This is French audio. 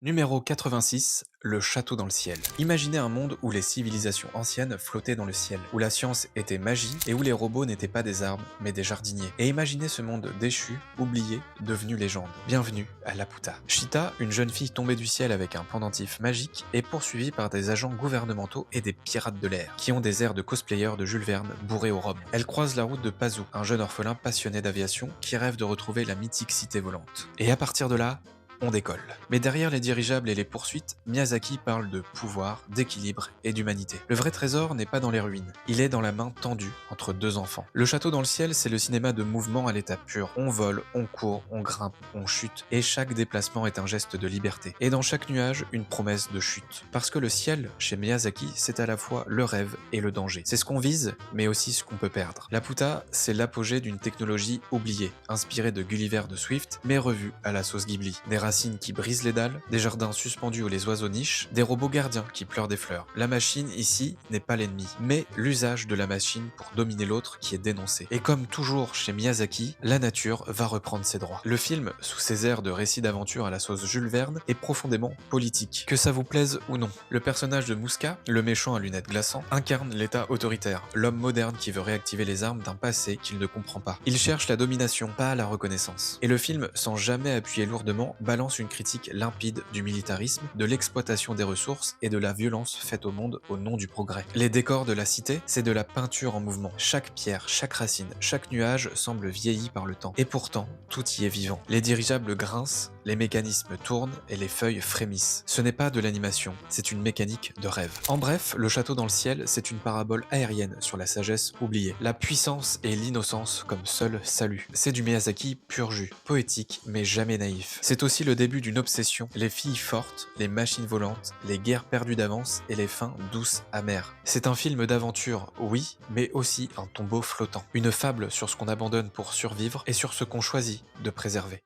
Numéro 86, le château dans le ciel. Imaginez un monde où les civilisations anciennes flottaient dans le ciel, où la science était magie et où les robots n'étaient pas des armes mais des jardiniers. Et imaginez ce monde déchu, oublié, devenu légende. Bienvenue à Laputa. Chita, une jeune fille tombée du ciel avec un pendentif magique, est poursuivie par des agents gouvernementaux et des pirates de l'air, qui ont des airs de cosplayer de Jules Verne bourrés au rhum. Elle croise la route de Pazu, un jeune orphelin passionné d'aviation qui rêve de retrouver la mythique cité volante. Et à partir de là, on décolle. Mais derrière les dirigeables et les poursuites, Miyazaki parle de pouvoir, d'équilibre et d'humanité. Le vrai trésor n'est pas dans les ruines, il est dans la main tendue entre deux enfants. Le château dans le ciel, c'est le cinéma de mouvement à l'état pur. On vole, on court, on grimpe, on chute, et chaque déplacement est un geste de liberté. Et dans chaque nuage, une promesse de chute. Parce que le ciel, chez Miyazaki, c'est à la fois le rêve et le danger. C'est ce qu'on vise, mais aussi ce qu'on peut perdre. Laputa, c'est l'apogée d'une technologie oubliée, inspirée de Gulliver de Swift, mais revue à la sauce Ghibli. Des racines qui brisent les dalles, des jardins suspendus où les oiseaux nichent, des robots gardiens qui pleurent des fleurs. La machine, ici, n'est pas l'ennemi, mais l'usage de la machine pour dominer l'autre qui est dénoncé. Et comme toujours chez Miyazaki, la nature va reprendre ses droits. Le film, sous ses airs de récit d'aventure à la sauce Jules Verne, est profondément politique. Que ça vous plaise ou non. Le personnage de Muska, le méchant à lunettes glaçants, incarne l'état autoritaire, l'homme moderne qui veut réactiver les armes d'un passé qu'il ne comprend pas. Il cherche la domination, pas la reconnaissance. Et le film, sans jamais appuyer lourdement, balance une critique limpide du militarisme, de l'exploitation des ressources et de la violence faite au monde au nom du progrès. Les décors de la cité, c'est de la peinture en mouvement. Chaque pierre, chaque racine, chaque nuage semble vieilli par le temps. Et pourtant, tout y est vivant. Les dirigeables grincent, les mécanismes tournent et les feuilles frémissent. Ce n'est pas de l'animation, c'est une mécanique de rêve. En bref, le château dans le ciel, c'est une parabole aérienne sur la sagesse oubliée. La puissance et l'innocence comme seul salut. C'est du Miyazaki pur jus, poétique mais jamais naïf. C'est aussi le début d'une obsession, les filles fortes, les machines volantes, les guerres perdues d'avance et les fins douces amères. C'est un film d'aventure, oui, mais aussi un tombeau flottant. Une fable sur ce qu'on abandonne pour survivre et sur ce qu'on choisit de préserver.